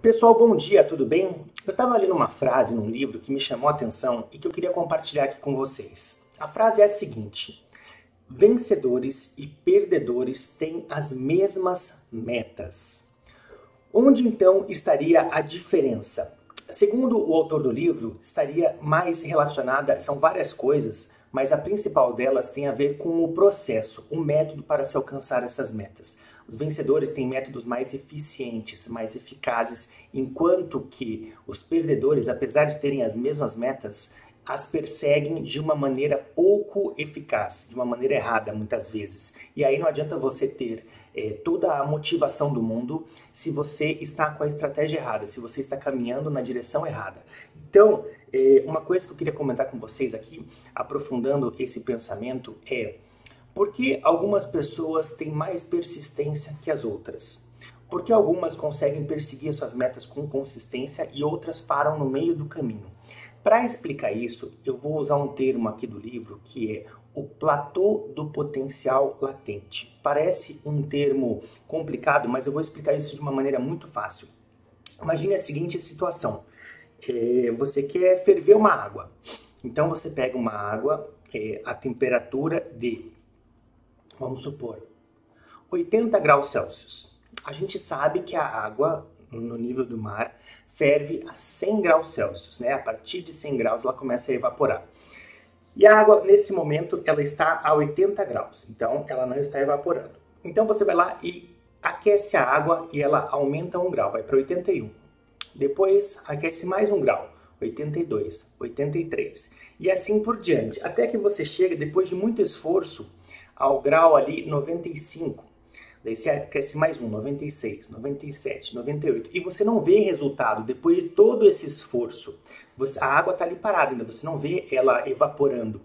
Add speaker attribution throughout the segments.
Speaker 1: Pessoal, bom dia, tudo bem? Eu estava lendo uma frase num livro que me chamou a atenção e que eu queria compartilhar aqui com vocês. A frase é a seguinte: vencedores e perdedores têm as mesmas metas. Onde então estaria a diferença? Segundo o autor do livro, estaria mais relacionada, são várias coisas, mas a principal delas tem a ver com o processo, o método para se alcançar essas metas. Os vencedores têm métodos mais eficientes, mais eficazes, enquanto que os perdedores, apesar de terem as mesmas metas, as perseguem de uma maneira pouco eficaz, de uma maneira errada muitas vezes. E aí não adianta você ter toda a motivação do mundo se você está com a estratégia errada, se você está caminhando na direção errada. Então, uma coisa que eu queria comentar com vocês aqui, aprofundando esse pensamento, é: por que algumas pessoas têm mais persistência que as outras? Por que algumas conseguem perseguir suas metas com consistência e outras param no meio do caminho? Para explicar isso, eu vou usar um termo aqui do livro que é o platô do potencial latente. Parece um termo complicado, mas eu vou explicar isso de uma maneira muito fácil. Imagine a seguinte situação: você quer ferver uma água. Então você pega uma água a temperatura de, vamos supor, 80 graus Celsius. A gente sabe que a água no nível do mar ferve a 100 graus Celsius, né? A partir de 100 graus ela começa a evaporar. E a água, nesse momento, ela está a 80 graus, então ela não está evaporando. Então você vai lá e aquece a água e ela aumenta 1 grau, vai para 81. Depois aquece mais 1 grau, 82, 83 e assim por diante, até que você chega, depois de muito esforço, ao grau ali 95. Daí você aquece mais 96, 97, 98 e você não vê resultado depois de todo esse esforço. A água está ali parada ainda, você não vê ela evaporando.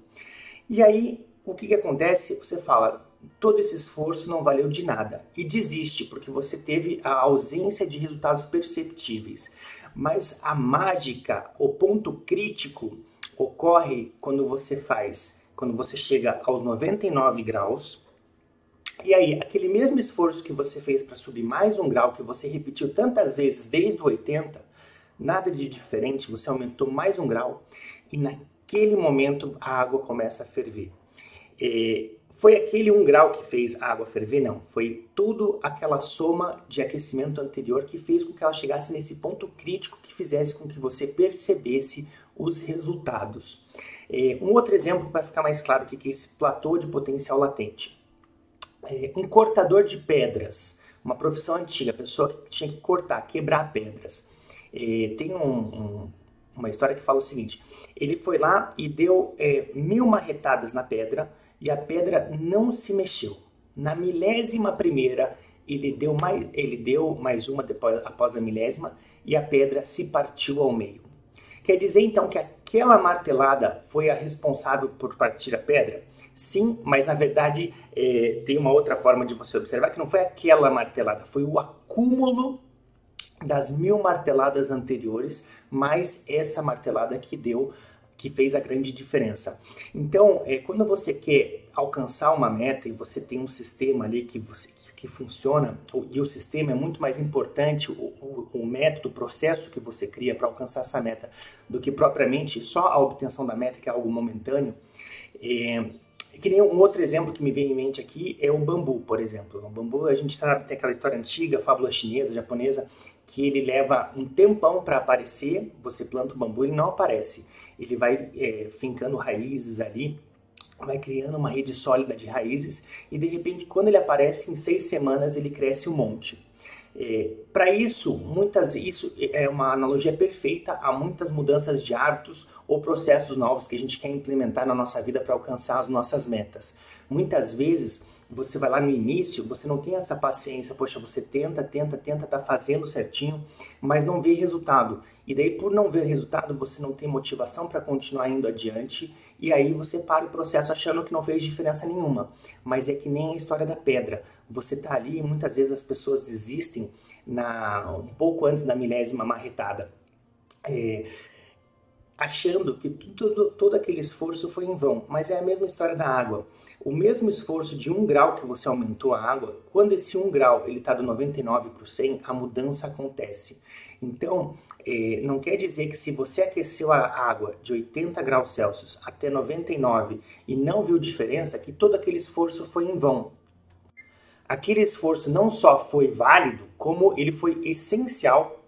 Speaker 1: E aí, o que acontece? Você fala: todo esse esforço não valeu de nada e desiste, porque você teve a ausência de resultados perceptíveis. Mas a mágica, o ponto crítico, ocorre quando você chega aos 99 graus, e aí aquele mesmo esforço que você fez para subir mais 1 grau, que você repetiu tantas vezes desde o 80, nada de diferente, você aumentou mais 1 grau, e naquele momento a água começa a ferver. Foi aquele 1 grau que fez a água ferver? Não, foi tudo aquela soma de aquecimento anterior que fez com que ela chegasse nesse ponto crítico que fizesse com que você percebesse os resultados. Um outro exemplo para ficar mais claro o que é esse platô de potencial latente. Um cortador de pedras, uma profissão antiga, a pessoa que tinha que cortar, quebrar pedras. Tem uma história que fala o seguinte: ele foi lá e deu 1000 marretadas na pedra e a pedra não se mexeu. Na 11ª, ele deu mais uma após a 1000ª e a pedra se partiu ao meio. Quer dizer então que aquela martelada foi a responsável por partir a pedra? Sim, mas na verdade tem uma outra forma de você observar, que não foi aquela martelada, foi o acúmulo das 1000 marteladas anteriores, mais essa martelada que fez a grande diferença. Então, quando você quer alcançar uma meta e você tem um sistema ali que funciona, e o sistema é muito mais importante, o método, o processo que você cria para alcançar essa meta, do que propriamente só a obtenção da meta, que é algo momentâneo. Que nem um outro exemplo que me vem em mente aqui é o bambu, por exemplo. O bambu, a gente sabe, tem aquela história antiga, fábula chinesa, japonesa, que ele leva um tempão para aparecer. Você planta o bambu, ele não aparece. Ele vai fincando raízes ali, vai criando uma rede sólida de raízes e de repente, quando ele aparece, em 6 semanas ele cresce um monte. Para isso é uma analogia perfeita a muitas mudanças de hábitos ou processos novos que a gente quer implementar na nossa vida para alcançar as nossas metas. Muitas vezes você vai lá no início, você não tem essa paciência, poxa, você tenta, tá fazendo certinho, mas não vê resultado. E daí, por não ver resultado, você não tem motivação para continuar indo adiante, e aí você para o processo achando que não fez diferença nenhuma. Mas é que nem a história da pedra. Você tá ali e muitas vezes as pessoas desistem um pouco antes da 1000ª marretada. achando que todo aquele esforço foi em vão, mas é a mesma história da água. O mesmo esforço de 1 grau que você aumentou a água, quando esse 1 grau está do 99 para o 100, a mudança acontece. Então, não quer dizer que se você aqueceu a água de 80 graus Celsius até 99 e não viu diferença, que todo aquele esforço foi em vão. Aquele esforço não só foi válido, como ele foi essencial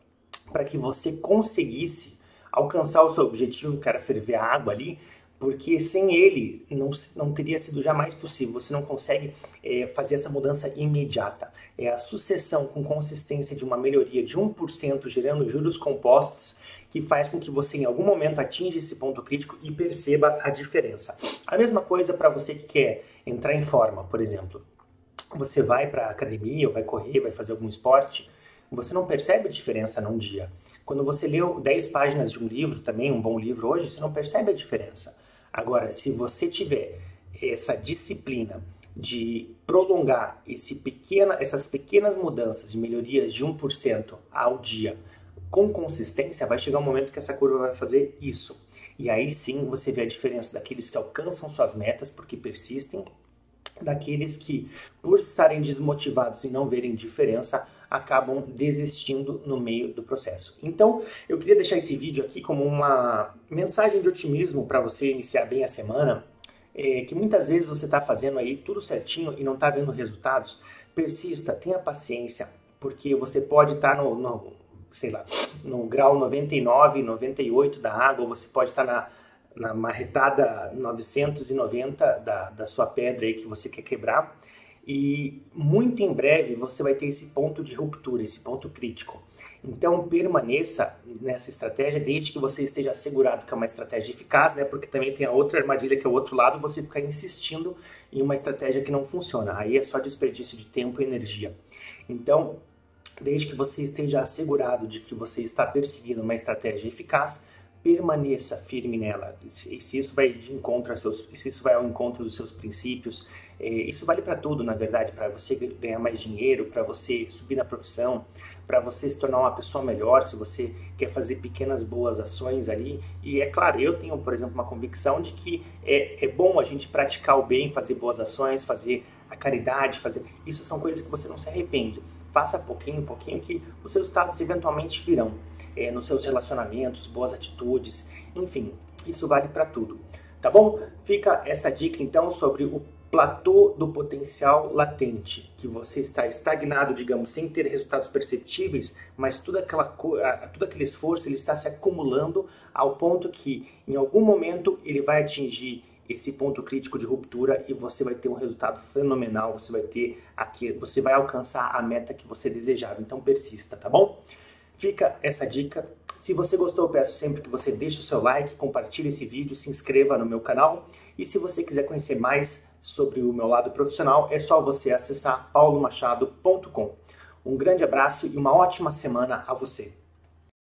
Speaker 1: para que você conseguisse alcançar o seu objetivo, que era ferver a água ali, porque sem ele não teria sido jamais possível. Você não consegue fazer essa mudança imediata. É a sucessão com consistência de uma melhoria de 1% gerando juros compostos que faz com que você em algum momento atinja esse ponto crítico e perceba a diferença. A mesma coisa para você que quer entrar em forma, por exemplo. Você vai para a academia, ou vai correr, vai fazer algum esporte, você não percebe a diferença num dia. Quando você leu 10 páginas de um livro, também um bom livro hoje, você não percebe a diferença. Agora, se você tiver essa disciplina de prolongar essas pequenas mudanças de melhorias de 1% ao dia com consistência, vai chegar um momento que essa curva vai fazer isso. E aí sim você vê a diferença daqueles que alcançam suas metas porque persistem, daqueles que, por estarem desmotivados e não verem diferença, acabam desistindo no meio do processo. Então, eu queria deixar esse vídeo aqui como uma mensagem de otimismo para você iniciar bem a semana, que muitas vezes você está fazendo aí tudo certinho e não está vendo resultados. Persista, tenha paciência, porque você pode estar no grau 99, 98 da água, ou você pode estar na marretada 990 da sua pedra aí que você quer quebrar, e muito em breve você vai ter esse ponto de ruptura, esse ponto crítico. Então permaneça nessa estratégia desde que você esteja assegurado que é uma estratégia eficaz, né? Porque também tem a outra armadilha que é o outro lado, você ficar insistindo em uma estratégia que não funciona. Aí é só desperdício de tempo e energia. Então, desde que você esteja assegurado de que você está perseguindo uma estratégia eficaz, permaneça firme nela. Se isso vai ao encontro dos seus princípios, isso vale para tudo, na verdade, para você ganhar mais dinheiro, para você subir na profissão, para você se tornar uma pessoa melhor, se você quer fazer pequenas boas ações ali. E é claro, eu tenho, por exemplo, uma convicção de que é bom a gente praticar o bem, fazer boas ações, fazer a caridade, isso são coisas que você não se arrepende. Faça pouquinho, que os resultados eventualmente virão. Nos seus relacionamentos, boas atitudes, enfim, isso vale para tudo, tá bom? Fica essa dica então sobre o platô do potencial latente, que você está estagnado, digamos, sem ter resultados perceptíveis, mas todo aquele esforço ele está se acumulando ao ponto que em algum momento ele vai atingir esse ponto crítico de ruptura e você vai ter um resultado fenomenal, você vai alcançar a meta que você desejava, então persista, tá bom? Fica essa dica. Se você gostou, eu peço sempre que você deixe o seu like, compartilhe esse vídeo, se inscreva no meu canal. E se você quiser conhecer mais sobre o meu lado profissional, é só você acessar paulomachado.com. Um grande abraço e uma ótima semana a você.